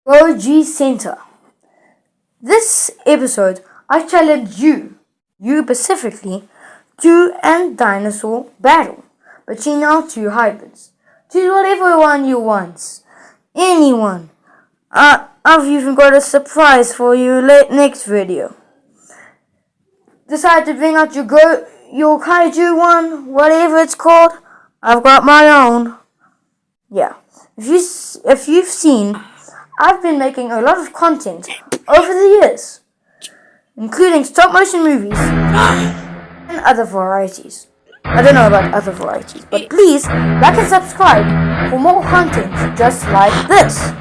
Goji Center. This episode, I challenge you specifically, to an dinosaur battle between our two hybrids. Choose whatever one you want. Anyone. I've even got a surprise for you next video. Decide to bring out your kaiju one, whatever it's called. I've got my own. Yeah. If you've seen, I've been making a lot of content over the years, including stop motion movies and other varieties. I don't know about other varieties, but please like and subscribe for more content just like this.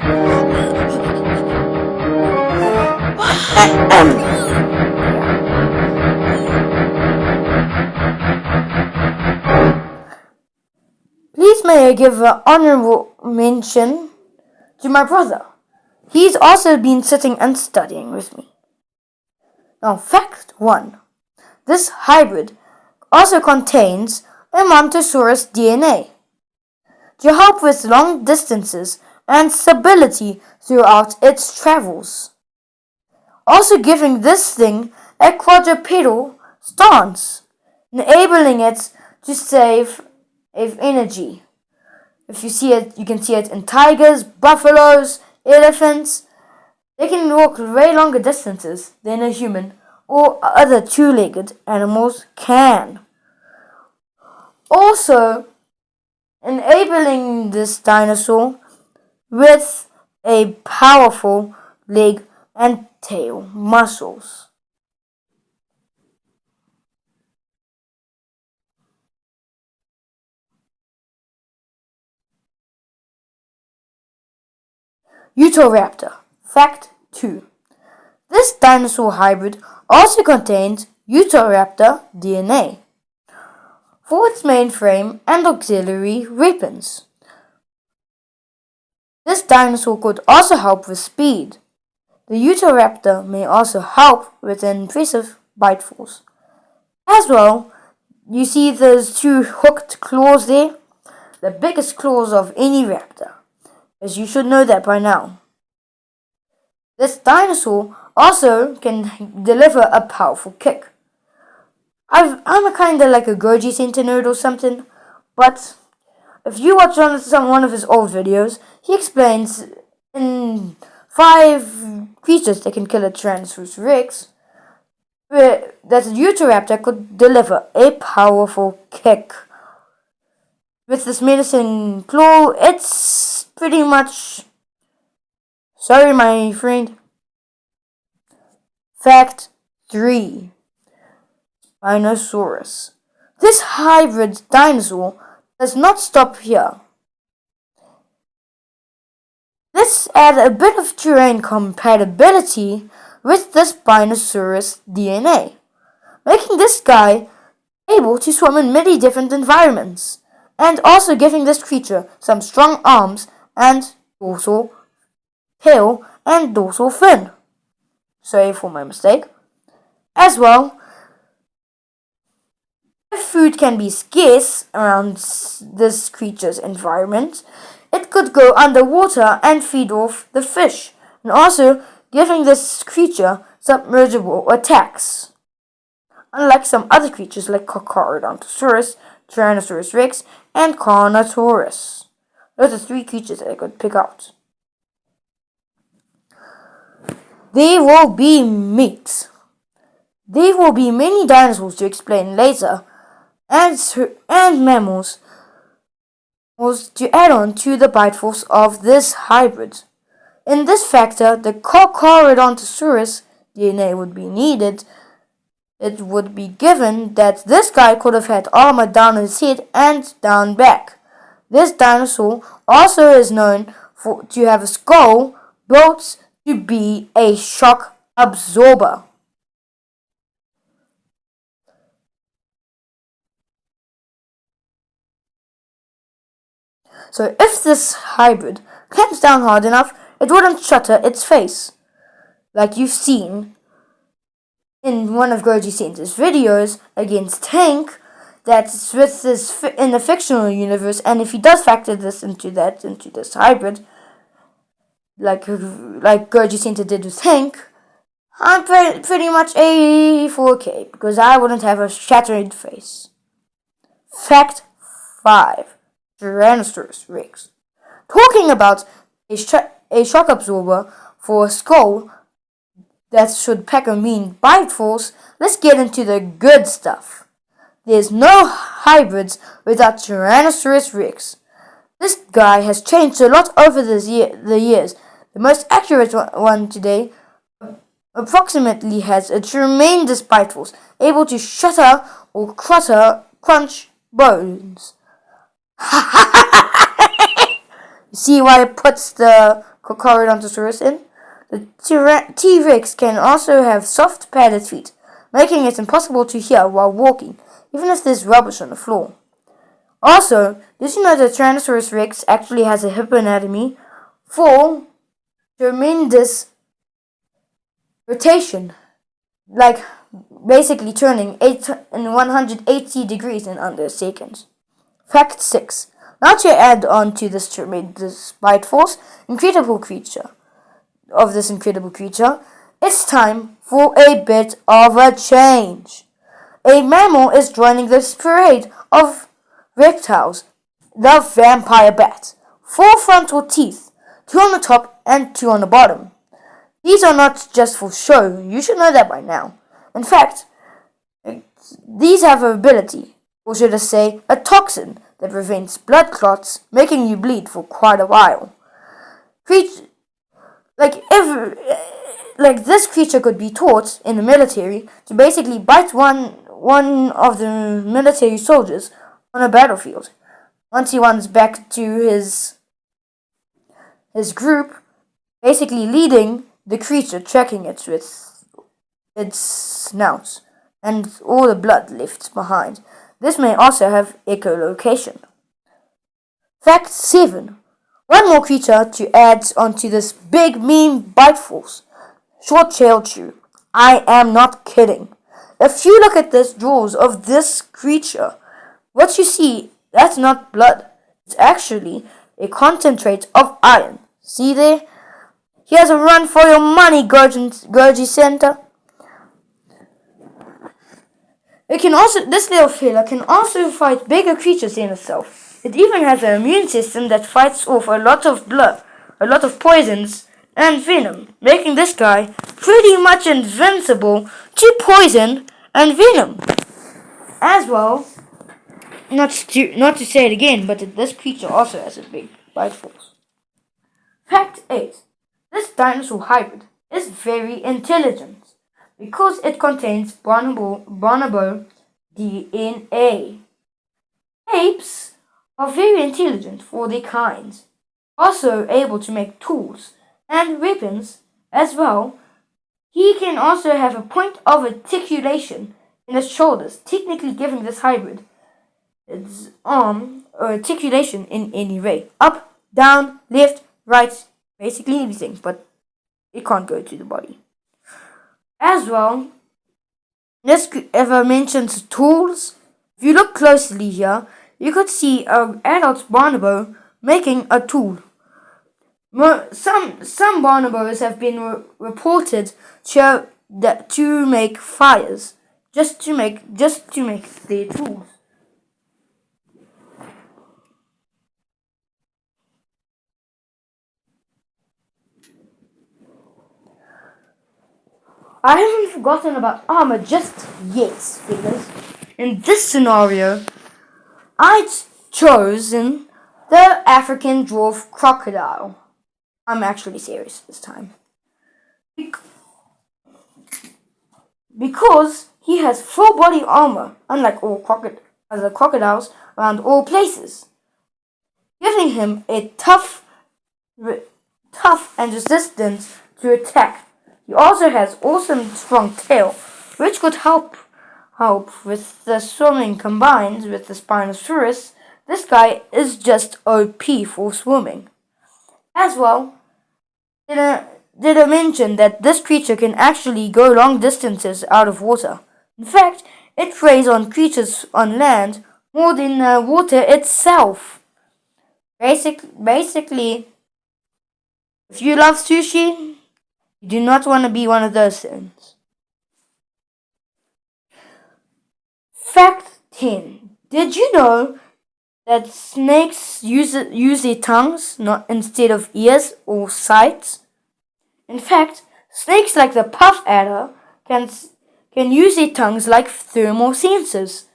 Please may I give an honorable mention to my brother. He's also been sitting and studying with me. Now, fact 1. This hybrid also contains a Montosaurus DNA to help with long distances and stability throughout its travels, also giving this thing a quadrupedal stance, enabling it to save energy. If you see it, you can see it in tigers, buffaloes, elephants. They can walk way longer distances than a human or other two-legged animals can. Also, enabling this dinosaur with a powerful leg and tail muscles. Utahraptor. Fact 2. This dinosaur hybrid also contains Utahraptor DNA for its mainframe and auxiliary weapons. This dinosaur could also help with speed. The Utahraptor may also help with an impressive bite force. As well, you see those two hooked claws there? The biggest claws of any raptor, as you should know that by now. This dinosaur also can deliver a powerful kick. I'm a kinda like a goji center nerd or something, but if you watch one of his old videos, he explains in 5 creatures that can kill a Tyrannosaurus Rex that a Utahraptor could deliver a powerful kick. With this menacing claw, it's pretty much... Sorry, my friend. Fact 3. Spinosaurus. This hybrid dinosaur does not stop here. Let's add a bit of terrain compatibility with the Spinosaurus DNA, making this guy able to swim in many different environments, and also giving this creature some strong arms and dorsal tail and dorsal fin. Sorry for my mistake. As well, if food can be scarce around this creature's environment, it could go underwater and feed off the fish, and also giving this creature submergible attacks. Unlike some other creatures like Carcharodontosaurus, Tyrannosaurus Rex, and Carnotaurus. Those are 3 creatures that I could pick out. There will be meat. There will be many dinosaurs to explain later, and mammals to add on to the bite force of this hybrid. In this factor, the Carcharodontosaurus DNA would be needed. It would be given that this guy could have had armor down his head and down back. This dinosaur also is known to have a skull built to be a shock absorber. So if this hybrid clamps down hard enough, it wouldn't shatter its face, like you've seen in one of Goji Center's videos against Tank, that's with this in the fictional universe. And if he does factor this into this hybrid, like Goji Center did with Hank, I'm pretty much a 4K because I wouldn't have a shattered face. Fact 5. Tyrannosaurus Rex. Talking about a shock absorber for a skull that should pack a mean bite force, let's get into the good stuff. There's no hybrids without Tyrannosaurus Rex. This guy has changed a lot over the years. The most accurate one today approximately has a tremendous bite force, able to shatter or crunch bones. You see why it puts the Coryodontosaurus in? The T-Rex can also have soft padded feet, making it impossible to hear while walking, even if there's rubbish on the floor. Also, did you know that Tyrannosaurus Rex actually has a hip anatomy for tremendous rotation, like basically turning 180 degrees in under a second. Fact 6. Now to add on to this tremendous bite force, incredible creature, it's time for a bit of a change. A mammal is joining this parade of reptiles, the vampire bat. 4 frontal teeth, 2 on the top and 2 on the bottom. These are not just for show, you should know that by now. In fact, these have an ability, or should I say, a toxin that prevents blood clots, making you bleed for quite a while. This creature could be taught in the military to basically bite one of the military soldiers on a battlefield. Once he runs back to his group, basically leading the creature, tracking it with its snout, and all the blood left behind. This may also have echolocation. Fact 7. One more creature to add onto this big mean bite force. Short-tailed shrew. I am not kidding. If you look at this drawers of this creature, what you see, that's not blood. It's actually a concentrate of iron. See there? Here's a run for your money, Goji Center. This little fella can also fight bigger creatures in itself. It even has an immune system that fights off a lot of blood, a lot of poisons, and venom, making this guy pretty much invincible to poison and venom. As well, not to say it again, but this creature also has a big bite force. Fact 8. This dinosaur hybrid is very intelligent because it contains bonobo DNA. Apes are very intelligent for their kinds, also able to make tools and weapons as well. He can also have a point of articulation in his shoulders, technically giving this hybrid its arm or articulation in any way. Up, down, left, right, basically anything, but it can't go to the body. As well, this ever mentions tools. If you look closely here, you could see an adult bonobo making a tool. Some bonobos have been reported to make fires, just to make their tools. I haven't forgotten about armor just yet, fellas. In this scenario, I'd chosen the African dwarf crocodile. I'm actually serious this time. Because he has full body armor, unlike all other crocodiles around all places, giving him a tough and resistant to attack. He also has awesome strong tail, which could help with the swimming combined with the Spinosaurus. This guy is just OP for swimming. As well, did I mention that this creature can actually go long distances out of water? In fact, it preys on creatures on land more than water itself. Basically, If you love sushi, you do not want to be one of those things. Fact 10. Did you know that snakes use their tongues not instead of ears or sights? In fact, snakes like the puff adder can use their tongues like thermal sensors.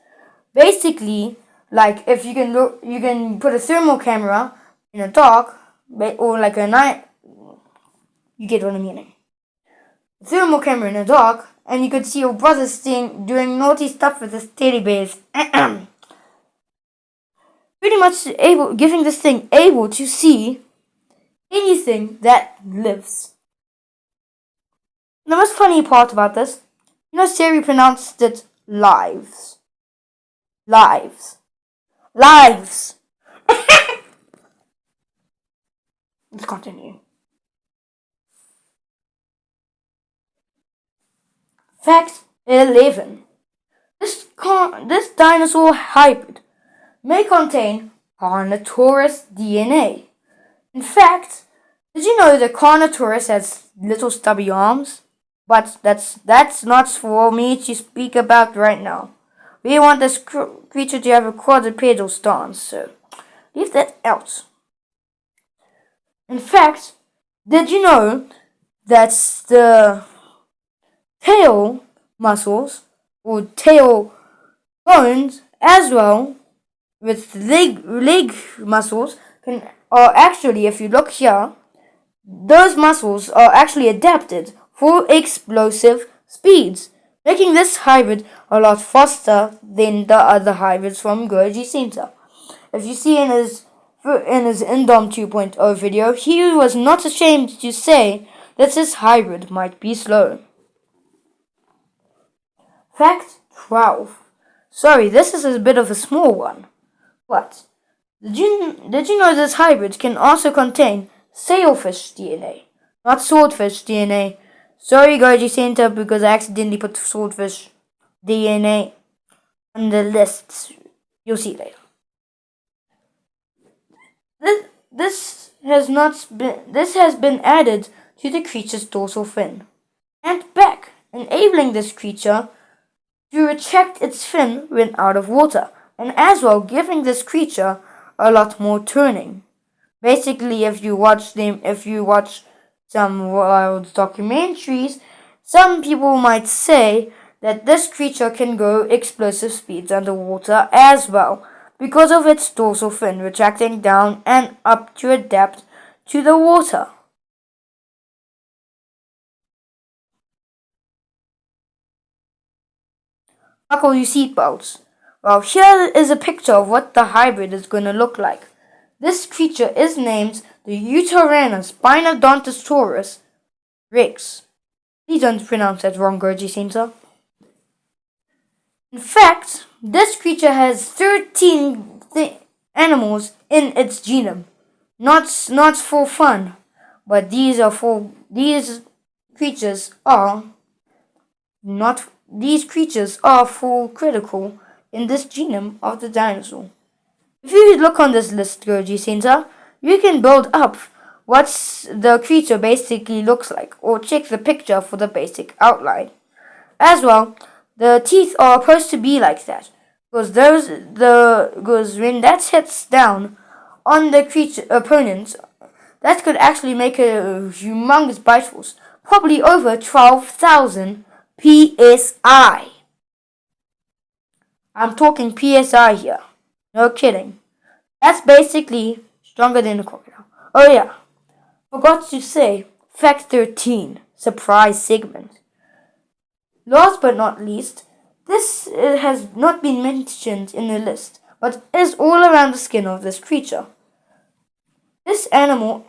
Basically, like if you can put a thermal camera in a dark or like a night. You get what I'm meaning. A thermal camera in a dark, and you could see your brother doing naughty stuff with his teddy bears. Pretty much giving this thing able to see anything that lives. The most funny part about this, Siri pronounced it lives. Lives. Lives. Let's continue. Fact 11. This dinosaur hybrid may contain Carnotaurus DNA. In fact, did you know that Carnotaurus has little stubby arms? But that's not for me to speak about right now. We want this creature to have a quadrupedal stance, so leave that out. In fact, did you know that the tail muscles or tail bones as well with leg muscles are actually, if you look here, those muscles are actually adapted for explosive speeds, making this hybrid a lot faster than the other hybrids from Goji Center. If you see in his Indom 2.0 video, he was not ashamed to say that this hybrid might be slow. Fact 12. Sorry, this is a bit of a small one. But did you know this hybrid can also contain sailfish DNA, not swordfish DNA? Sorry, Goji Center, because I accidentally put swordfish DNA on the list. You'll see later. This has been added to the creature's dorsal fin and back, enabling this creature to retract its fin when out of water, and as well giving this creature a lot more turning. Basically, if you watch some wild documentaries, some people might say that this creature can go explosive speeds underwater as well, because of its dorsal fin retracting down and up to adapt to the water. Buckle your seatbelts. Well, here is a picture of what the hybrid is going to look like. This creature is named the Uteranus Rex. Please don't pronounce that wrong, Goji Center. In fact, this creature has 13 animals in its genome. Not for fun, but these creatures are full critical in this genome of the dinosaur. If you look on this list, Goji Center, you can build up what the creature basically looks like, or check the picture for the basic outline. As well, the teeth are supposed to be like that, because when that hits down on the creature opponent, that could actually make a humongous bite force, probably over 12,000 PSI. I'm talking PSI here. No kidding. That's basically stronger than a crocodile. Oh yeah, forgot to say, fact 13, surprise segment. Last but not least, this has not been mentioned in the list, but is all around the skin of this creature. This animal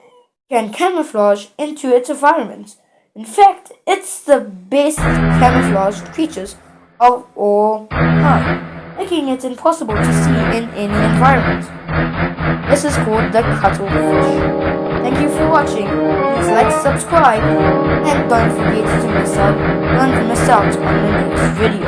can camouflage into its environment. In fact, it's the best camouflaged creatures of all time, making it impossible to see in any environment. This is called the cuttlefish. Thank you for watching. Please like, subscribe, and don't forget to miss out on the next video.